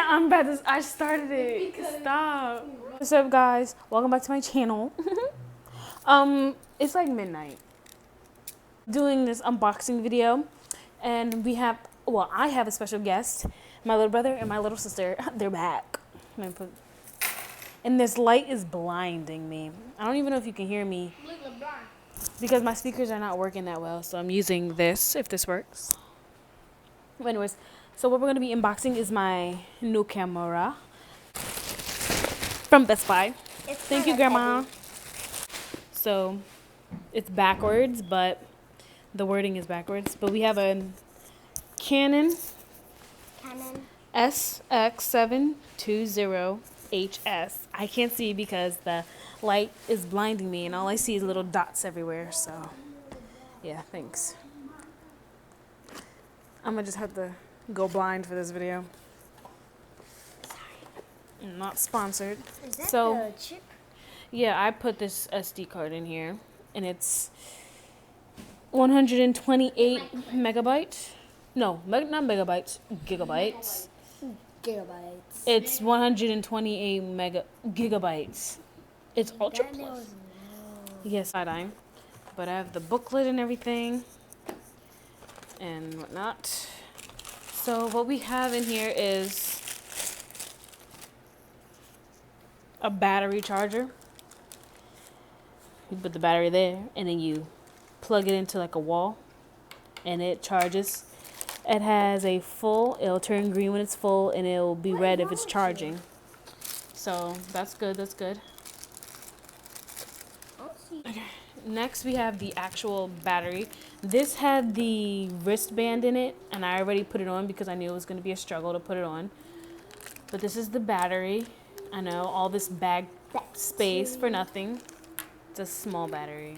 I'm about to. I started it. Stop. What's up, guys? Welcome back to my channel. It's like midnight. Doing this unboxing video, and we have. Well, I have a special guest. My little brother and my little sister. They're back. And this light is blinding me. I don't even know if you can hear me because my speakers are not working that well. So I'm using this. If this works. Anyways. So what we're going to be unboxing is my new camera from Best Buy. Thank you, Grandma. So it's backwards, but the wording is backwards. But we have a Canon SX720HS. I can't see because the light is blinding me and all I see is little dots everywhere. So yeah, thanks. I'm going to just have to go blind for this video. I'm not sponsored. Is that so the chip? Yeah, I put this SD card in here and it's 128 megabytes. No, not megabytes, gigabytes. Gigabytes. It's 128 gigabytes. It's ultra plus. Yes, side-eye. But I have the booklet and everything and whatnot. So what we have in here is a battery charger. You put the battery there and then you plug it into like a wall and it charges. It has a full, it'll turn green when it's full and it'll be red if it's charging. So that's good, that's good. Okay. Next we have the actual battery. This had the wristband in it and I already put it on because I knew it was going to be a struggle to put it on. But this is the battery. I know, all this bag space for nothing. It's a small battery.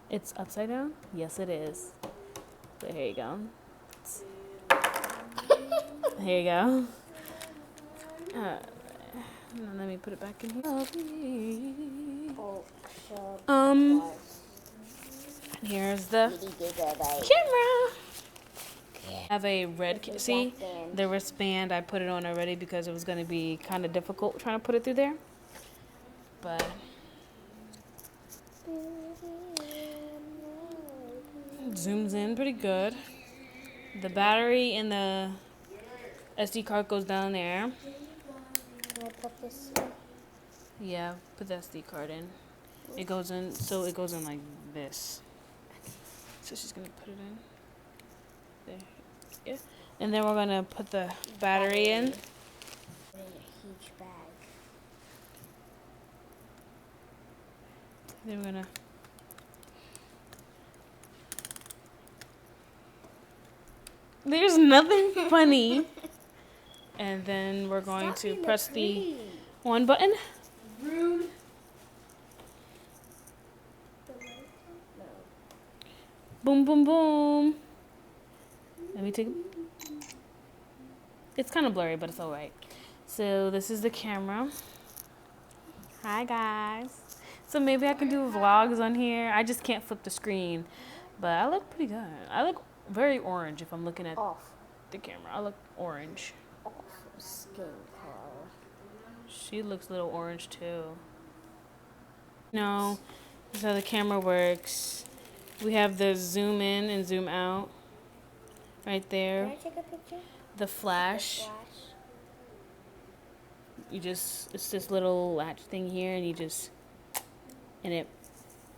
It's upside down? Yes, it is. So here you go. Here you go. Let me put it back in here. Here's the camera. I have a red, see the wristband, I put it on already because it was going to be kind of difficult trying to put it through there. But zooms in pretty good. The battery and the SD card goes down there. Can I put this in? Yeah, put the SD card in. It goes in, so it goes in like this. So she's going to put it in. There. Yeah. And then we're going to put the battery in. In a huge bag. Then we're going to there's nothing funny. And then we're going to press the one button. Rude. Boom, boom, boom. Let me take it. It's kind of blurry, but it's all right. So this is the camera. Hi, guys. So maybe I can do vlogs on here. I just can't flip the screen, but I look pretty good. I look very orange if I'm looking at the camera. I look orange. Skin color. She looks a little orange too. No, this is how the camera works. We have the zoom in and zoom out right there. Can I take a picture? The flash. You just, it's this little latch thing here and you just, and it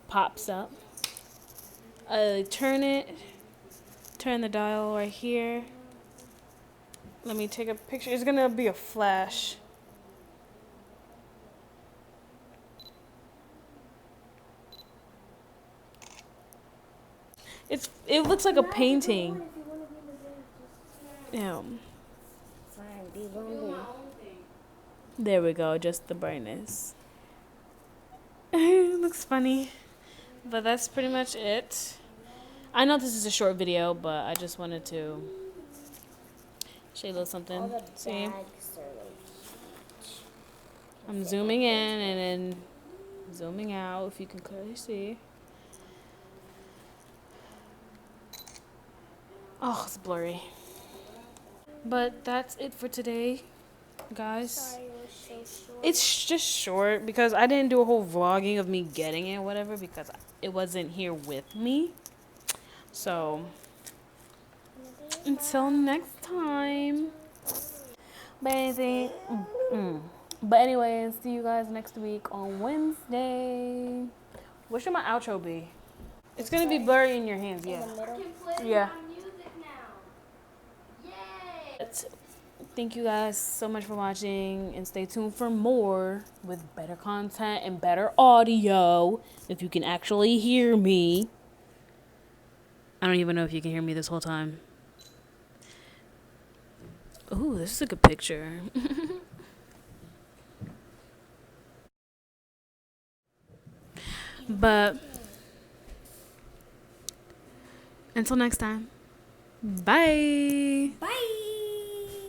pops up. Turn the dial right here. Let me take a picture. It's gonna be a flash. It looks like a painting. Yeah. There we go, just the brightness. It looks funny. But that's pretty much it. I know this is a short video, but I just wanted to show you a little something. See? I'm zooming in and then zooming out, if you can clearly see. Oh, it's blurry. But that's it for today, guys. Sorry, it was so short. It's just short because I didn't do a whole vlogging of me getting it, whatever, because it wasn't here with me. So, until next time. But anything, but anyways, see you guys next week on Wednesday. What should my outro be? It's gonna be blurry in your hands, yeah. In the middle. Yeah. But thank you guys so much for watching, and stay tuned for more with better content and better audio. If you can actually hear me. I don't even know if you can hear me this whole time. Ooh, this is a good picture. But until next time, bye. Bye.